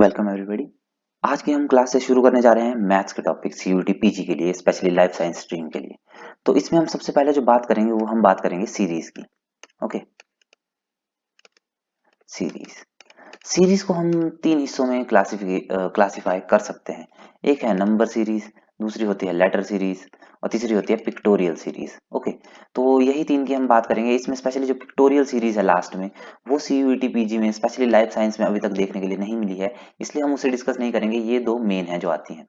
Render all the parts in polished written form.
Welcome everybody. आज की हम क्लास से शुरू करने जा रहे हैं मैथ्स के टॉपिक सीयूटी पीजी के लिए, स्पेशली लाइफ साइंस स्ट्रीम के लिए। तो इसमें हम सबसे पहले जो बात करेंगे वो हम बात करेंगे सीरीज की। ओके, सीरीज सीरीज को हम तीन हिस्सों में क्लासिफाई कर सकते हैं। एक है नंबर सीरीज, दूसरी होती है लेटर सीरीज और तीसरी होती है पिक्टोरियल सीरीज। ओके, तो यही तीन की हम बात करेंगे। इसमें स्पेशली जो पिक्टोरियल सीरीज है लास्ट में, वो सीयूईटी पीजी में स्पेशली लाइफ साइंस में अभी तक देखने के लिए नहीं मिली है, इसलिए हम उसे डिस्कस नहीं करेंगे। ये दो मेन है जो आती हैं।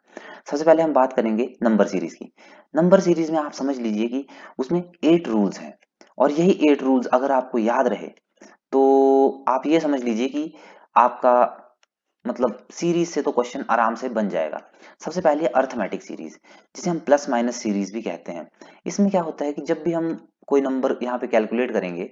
सबसे पहले हम बात करेंगे नंबर सीरीज की। नंबर सीरीज में आप समझ लीजिए कि उसमें 8 रूल्स हैं, और यही 8 रूल्स अगर आपको याद रहे तो आप ये समझ लीजिए कि आपका मतलब सीरीज से तो क्वेश्चन आराम से बन जाएगा। सबसे पहले है अर्थमेटिक सीरीज, जिसे हम प्लस माइनस सीरीज भी कहते हैं। इसमें क्या होता है कि जब भी हम कोई नंबर यहाँ पे कैलकुलेट करेंगे,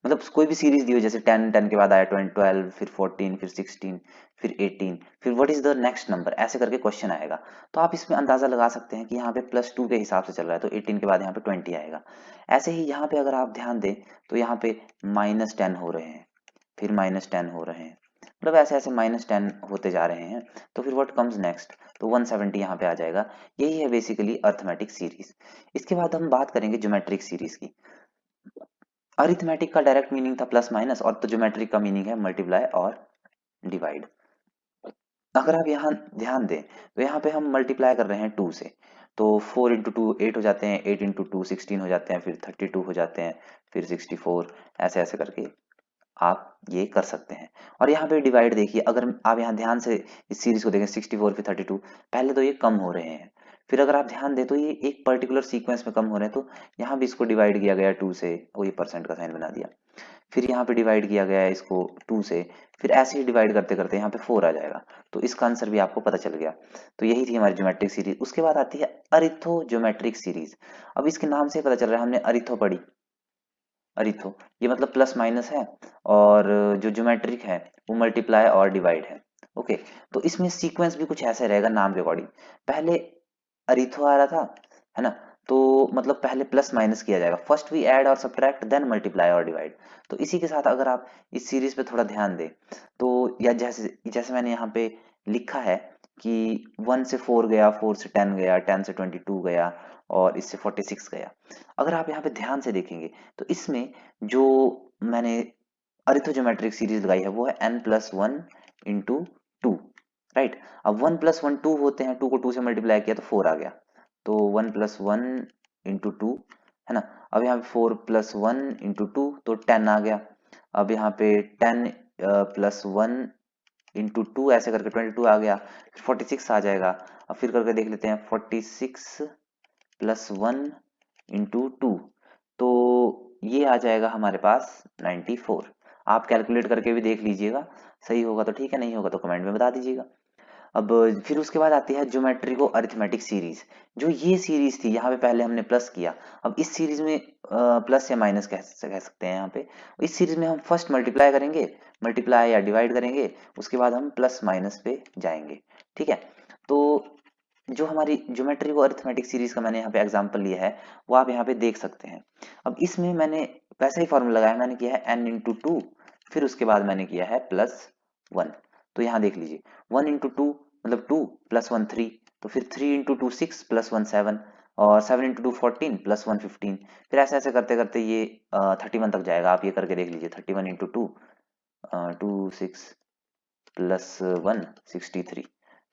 मतलब कोई भी सीरीज दी हो, जैसे 10 10 के बाद आया 12 फिर 14 फिर 16 फिर 18 फिर what is the next number, ऐसे करके क्वेश्चन आएगा। तो आप इसमें अंदाजा लगा सकते हैं कि यहाँ पे +2 के हिसाब से चल रहा है, तो 18 के बाद यहाँ पे 20 आएगा। ऐसे ही यहाँ पे अगर आप ध्यान दें तो यहाँ पे -10 हो रहे हैं, फिर -10 हो रहे हैं, मतलब ऐसे ऐसे -10 होते जा रहे हैं। तो फिर व्हाट कम्स नेक्स्ट, तो 170 यहाँ पे आ जाएगा। यही है बेसिकली अर्थमेटिक सीरीज। इसके बाद हम बात करेंगे ज्योमेट्रिक सीरीज की। अरिथमेटिक का डायरेक्ट मीनिंग था प्लस माइनस, और तो ज्योमेट्रिक का मीनिंग है मल्टीप्लाई और डिवाइड। अगर आप यहाँ ध्यान दें तो यहाँ पे हम मल्टीप्लाई कर रहे हैं 2 से, तो 4 इंटू टू 8 हो जाते हैं, 8 इंटू टू 16 हो जाते हैं, फिर 32 हो जाते हैं, फिर 64, ऐसे ऐसे करके आप ये कर सकते हैं। और यहाँ पे डिवाइड देखिए, अगर आप यहाँ ध्यान से इस सीरीज को देखें, 64 फिर 32, पहले तो ये कम हो रहे हैं, फिर अगर आप ध्यान दें तो ये एक पर्टिकुलर सीक्वेंस में कम हो रहे हैं, तो यहाँ भी इसको डिवाइड किया गया 2 से, वो ये परसेंट का साइन बना दिया। फिर यहाँ पे डिवाइड किया गया है इसको 2 से, फिर ऐसे ही डिवाइड करते करते यहाँ पे 4 आ जाएगा। तो इसका आंसर भी आपको पता चल गया। तो यही थी हमारी ज्योमेट्रिक सीरीज। उसके बाद आती है अरिथो ज्योमेट्रिक सीरीज। अब इसके नाम से पता चल रहा है हमने अरिथो पढ़ी। अरिथो ये मतलब प्लस माइनस है, और जो ज्योमेट्रिक है वो मल्टीप्लाई और डिवाइड है। ओके, तो इसमें सीक्वेंस भी कुछ ऐसे रहेगा नाम के अकॉर्डिंग। पहले अरिथो आ रहा था, है ना, तो मतलब पहले प्लस माइनस किया जाएगा, फर्स्ट वी ऐड और सब्ट्रैक्ट देन मल्टीप्लाई और डिवाइड। तो इसी के साथ अगर आप इस सीरीज पे थोड़ा ध्यान दें तो, या जैसे जैसे मैंने यहाँ पे लिखा है कि 1 से 4 गया, 4 से 10 गया, 10 से 22 गया, और इससे 46 गया। अगर आप यहाँ पे ध्यान से देखेंगे तो इसमें जो मैंने अरिथोज्योमेट्रिक सीरीज लगाई है वो है n+1 इंटू टू, राइट। अब 1+1 2 होते हैं, 2 को 2 से मल्टीप्लाई किया तो 4 आ गया, तो 1+1 इंटू टू, है ना। अब यहाँ पे 4+1 इंटू टू तो 10 आ गया। अब यहाँ पे 10 +1 इंटू टू, ऐसे करके 22 आ गया, फिर 46 आ जाएगा। अब फिर करके देख लेते हैं, 46 +1 इंटू टू, तो ये आ जाएगा हमारे पास 94। आप कैलकुलेट करके भी देख लीजिएगा, सही होगा तो ठीक है, नहीं होगा तो कमेंट में बता दीजिएगा। अब फिर उसके बाद आती है ज्योमेट्री को अरिथमेटिक सीरीज। जो ये सीरीज थी, यहाँ पे पहले हमने प्लस किया, अब इस सीरीज में प्लस या माइनस कह सकते हैं। यहाँ पे इस सीरीज में हम फर्स्ट मल्टीप्लाई करेंगे, मल्टीप्लाई या डिवाइड करेंगे, उसके बाद हम प्लस माइनस पे जाएंगे, ठीक है। तो जो हमारी ज्योमेट्री को अरिथमेटिक सीरीज का मैंने यहाँ पे एग्जांपल लिया है, वो आप यहाँ पे देख सकते हैं। अब इसमें मैंने वैसा ही फॉर्मूला लगाया, मैंने किया है n इंटू टू, फिर उसके बाद मैंने किया है +1। तो यहाँ देख लीजिए, 1 इंटू टू मतलब 2 +1 3, तो फिर 3 इंटू टू 6 +1 7, और 7 इंटू टू 14 +1 15। फिर ऐसे ऐसे करते करते ये 31 तक जाएगा। आप ये करके देख लीजिए, 31 इंटू टू 2 6 +1 63,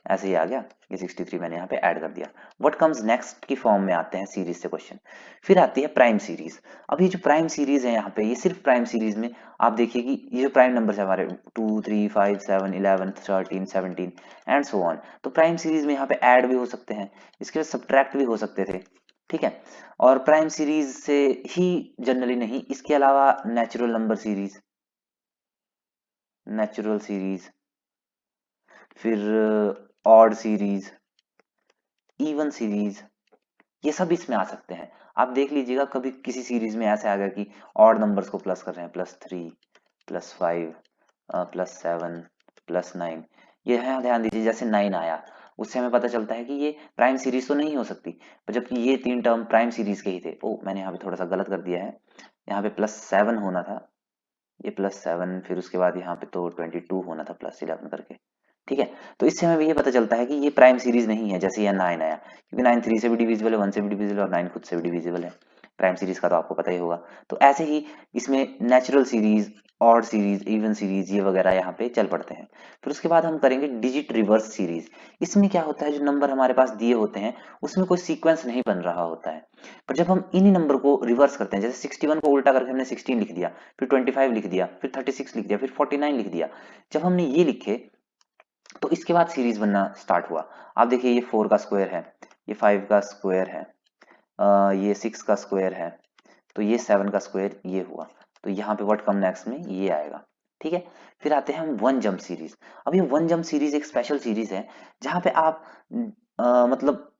ऐसे ही आ गया। ये 63 मैंने यहाँ पे ऐड कर दिया। व्हाट कम्स नेक्स्ट की फॉर्म में आते हैं सीरीज से क्वेश्चन। फिर आती है प्राइम सीरीज। अब ये जो प्राइम सीरीज है यहाँ पे, ये सिर्फ प्राइम सीरीज में आप देखिए कि ये जो प्राइम नंबर है हमारे 2 3 5 7 11 13 17 एंड सो ऑन, तो प्राइम सीरीज में यहाँ पे ऐड भी हो सकते हैं, इसके बाद सब्ट्रैक्ट भी हो सकते थे, ठीक है। और प्राइम सीरीज से ही जनरली नहीं, इसके अलावा नेचुरल सीरीज, फिर ऑड सीरीज, इवन सीरीज, ये सब इसमें आ सकते हैं। आप देख लीजिएगा, कभी किसी सीरीज में ऐसे आ गया कि ऑड नंबर्स को प्लस कर रहे हैं, +3 +5 +7 +9, ये है, ध्यान दीजिए जैसे 9 आया, उससे हमें पता चलता है कि ये प्राइम सीरीज तो नहीं हो सकती, पर जबकि ये तीन टर्म प्राइम सीरीज के ही थे। ओ, मैंने यहाँ पे थोड़ा सा गलत कर दिया है, यहाँ पे +7 होना था, ये +7, फिर उसके बाद यहाँ पे तो 22 होना था +11 करके, ठीक है, तो इससे हमें ये पता चलता है कि ये प्राइम सीरीज नहीं है, जैसे ये 9 आया, क्योंकि 9 3 से भी डिविजिबल है, 1 से भी डिविजिबल है और 9 खुद से भी डिविजिबल है। प्राइम सीरीज का तो आपको पता ही होगा। तो ऐसे ही इसमें natural series, odd series, even series, ये वगैरह यहाँ पे चल पड़ते हैं। फिर उसके बाद हम करेंगे डिजिट रिवर्स सीरीज। इसमें क्या होता है, जो नंबर हमारे पास दिए होते हैं उसमें कोई सीक्वेंस नहीं बन रहा होता है, पर जब हम इन्हीं नंबर को रिवर्स करते हैं, जैसे 61 को उल्टा करके हमने 16 लिख दिया, फिर 25 लिख दिया, फिर 36 लिख दिया, फिर 49 लिख दिया, जब हमने ये लिखे तो इसके बाद सीरीज बनना स्टार्ट हुआ। आप देखिए ये 4 का स्क्वायर है, ये 5 का स्क्वायर है, ये 6 का स्क्वायर है, तो ये 7 का स्क्वायर ये हुआ। तो यहाँ पे व्हाट कम नेक्स्ट में ये आएगा। ठीक है, फिर आते हैं हम वन जंप सीरीज। अब ये वन जंप सीरीज एक स्पेशल सीरीज है जहाँ पे आप मतलब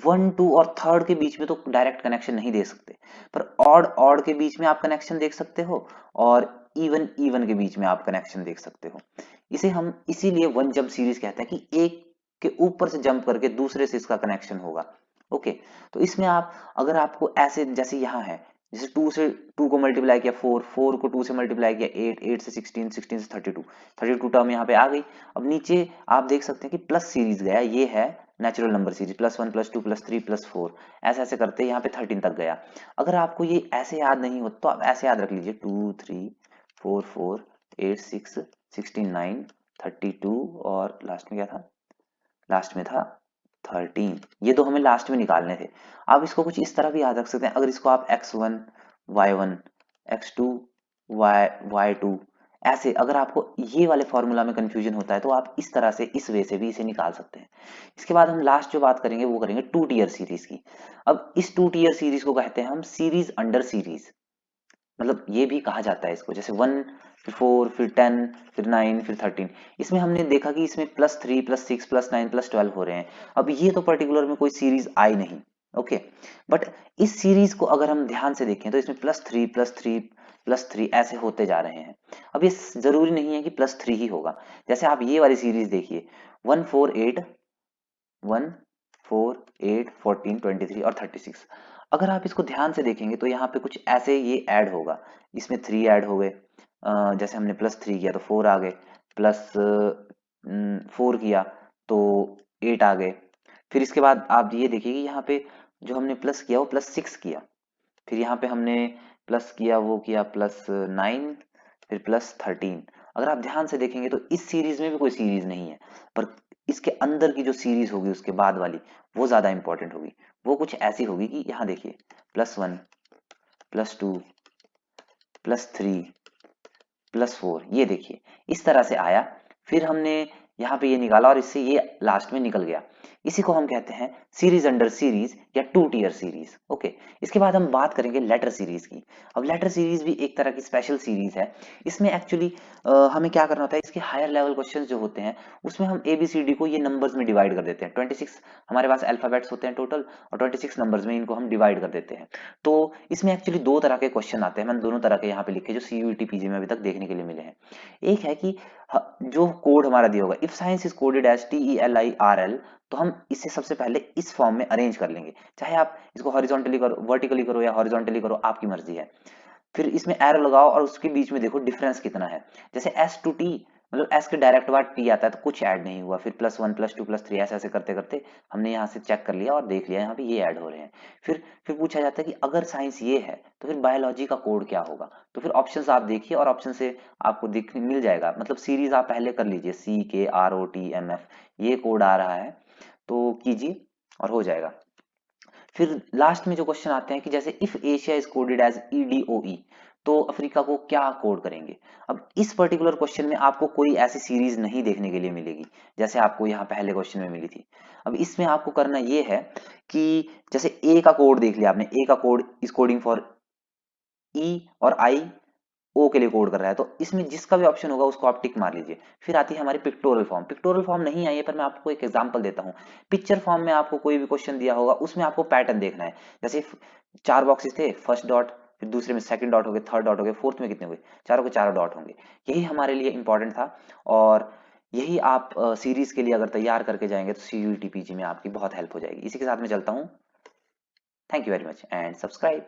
1 2 और थर्ड के बीच में तो डायरेक्ट कनेक्शन नहीं दे सकते, पर ऑड ऑड के बीच में आप कनेक्शन देख सकते हो और इवन इवन के बीच में आप कनेक्शन देख सकते हो। इसे हम इसीलिए वन जंप सीरीज कहते हैं कि एक के ऊपर से जंप करके दूसरे से इसका कनेक्शन होगा। ओके, तो इसमें आप अगर आपको ऐसे जैसे यहाँ है, जैसे 2 से 2 को मल्टीप्लाई किया 4, 4 को 2 से मल्टीप्लाई किया 8, 8 से 16, 16 से 32, 32 टर्म यहाँ पे आ गई। अब नीचे आप देख सकते हैं कि प्लस सीरीज गया, ये है नेचुरल नंबर सीरीज, +1 +2 +3 +4, ऐसे ऐसे करते यहाँ पे 13 तक गया। अगर आपको ये ऐसे याद नहीं हो तो आप ऐसे याद रख लीजिए 2 3 4 4 8 6 16 9 32 और लास्ट में क्या था, लास्ट में था 13। ये दो हमें लास्ट में निकालने थे। आप इसको कुछ इस तरह भी याद रख सकते हैं, अगर इसको आप x1 y1 x2 y2 ऐसे, अगर आपको ये वाले फॉर्मूला में कंफ्यूजन होता है तो आप इस तरह से, इस वे से भी इसे निकाल सकते हैं। इसके बाद हम लास्ट जो बात करेंगे वो करेंगे टू टीयर सीरीज की। अब इस टू टीयर सीरीज को कहते हैं हम सीरीज अंडर सीरीज, मतलब ये भी कहा जाता है इसको, जैसे 1 फिर 4 फिर 10 फिर 9 फिर 13। इसमें हमने देखा कि इसमें +3 +6 +9 +12 हो रहे हैं। अब ये तो पर्टिकुलर में कोई सीरीज आई नहीं, ओके, बट इस सीरीज को अगर हम ध्यान से देखें तो इसमें +3 +3 +3 ऐसे होते जा रहे हैं। अब ये जरूरी नहीं है कि +3 ही होगा। जैसे आप ये वाली सीरीज देखिए 1 4 8 1 4 8 14 23 और 36। अगर आप इसको ध्यान से देखेंगे तो यहाँ पे कुछ ऐसे ये ऐड होगा, इसमें 3 ऐड हो गए, जैसे हमने +3 किया तो 4 आ गए, +4 किया तो 8 आ गए। फिर इसके बाद आप ये देखिए कि यहाँ पे जो हमने प्लस किया वो +6 किया, फिर यहाँ पे हमने प्लस किया वो किया +9 फिर +13। अगर आप ध्यान से देखेंगे तो इस सीरीज में भी कोई सीरीज नहीं है, पर इसके अंदर की जो सीरीज होगी उसके बाद वाली वो ज्यादा इंपॉर्टेंट होगी। वो कुछ ऐसी होगी कि यहाँ देखिए +1 +2 +3 +4, ये देखिए इस तरह से आया। फिर हमने यहाँ पे ये निकाला और इससे ये लास्ट में निकल गया। इसी को हम कहते हैं सीरीज अंडर सीरीज या टू टीयर सीरीज। ओके, इसके बाद हम बात करेंगे लेटर सीरीज की। अब लेटर सीरीज भी एक तरह की स्पेशल सीरीज है। इसमें एक्चुअली हमें क्या करना होता है, इसके हायर लेवल क्वेश्चंस जो होते हैं उसमें हम ABCD को ये नंबर्स में डिवाइड कर देते हैं। 26 हमारे पास अल्फाबेट्स होते हैं टोटल, और 26 नंबर्स में इनको हम डिवाइड कर देते हैं। तो इसमें एक्चुअली दो तरह के क्वेश्चन आते हैं, मैंने दोनों तरह के यहाँ पे लिखे जो CUET PG में अभी तक देखने के लिए मिले हैं। एक है कि जो कोड हमारा दिया होगा, if science is coded as TELIRL, तो हम इसे सबसे पहले इस फॉर्म में अरेंज कर लेंगे, चाहे आप इसको हॉरिजॉन्टली करो, वर्टिकली करो या हॉरिजॉन्टली करो, आपकी मर्जी है। फिर इसमें एरो लगाओ और उसके बीच में देखो डिफरेंस कितना है। जैसे S to T, मतलब S के डायरेक्ट बाद T आता है तो कुछ ऐड नहीं हुआ, फिर +1 +2 +3 ऐसे ऐसे करते करते हमने यहाँ से चेक कर लिया और देख लिया यहाँ पे ये ऐड हो रहे हैं। फिर पूछा जाता है कि अगर साइंस ये है तो फिर बायोलॉजी का कोड क्या होगा। तो फिर ऑप्शंस आप देखिए और ऑप्शन से आपको दिख मिल जाएगा, मतलब सीरीज आप पहले कर लीजिए CKROTMF, ये कोड आ रहा है तो कीजिए और हो जाएगा। फिर लास्ट में जो क्वेश्चन आते हैं कि जैसे if Asia is coded as EDOE, तो अफ्रीका को क्या कोड करेंगे। अब इस पर्टिकुलर क्वेश्चन में आपको कोई ऐसी सीरीज नहीं देखने के लिए मिलेगी जैसे आपको यहाँ पहले क्वेश्चन में मिली थी। अब इसमें आपको करना ये है कि जैसे ए का कोड देख लिया आपने, ए का code is coding for E और I O के लिए कोड कर रहा है, तो इसमें जिसका भी ऑप्शन होगा उसको आप टिक मार लीजिए। फिर आती है हमारी पिक्टोरल फॉर्म। पिक्टोरल फॉर्म नहीं आई है पर मैं आपको एक एग्जांपल देता हूँ। पिक्चर फॉर्म में आपको कोई भी क्वेश्चन दिया होगा उसमें आपको पैटर्न देखना है। जैसे 4 बॉक्सेस थे, फर्स्ट डॉट, फिर दूसरे में सेकंड डॉट हो गए, थर्ड डॉट हो गए, फोर्थ में कितने हुए, चारों के चारों डॉट होंगे। यही हमारे लिए इंपॉर्टेंट था और यही आप सीरीज के लिए अगर तैयार करके जाएंगे तो CUET PG में आपकी बहुत हेल्प हो जाएगी। इसी के साथ मैं चलता हूँ। Thank you very much and subscribe.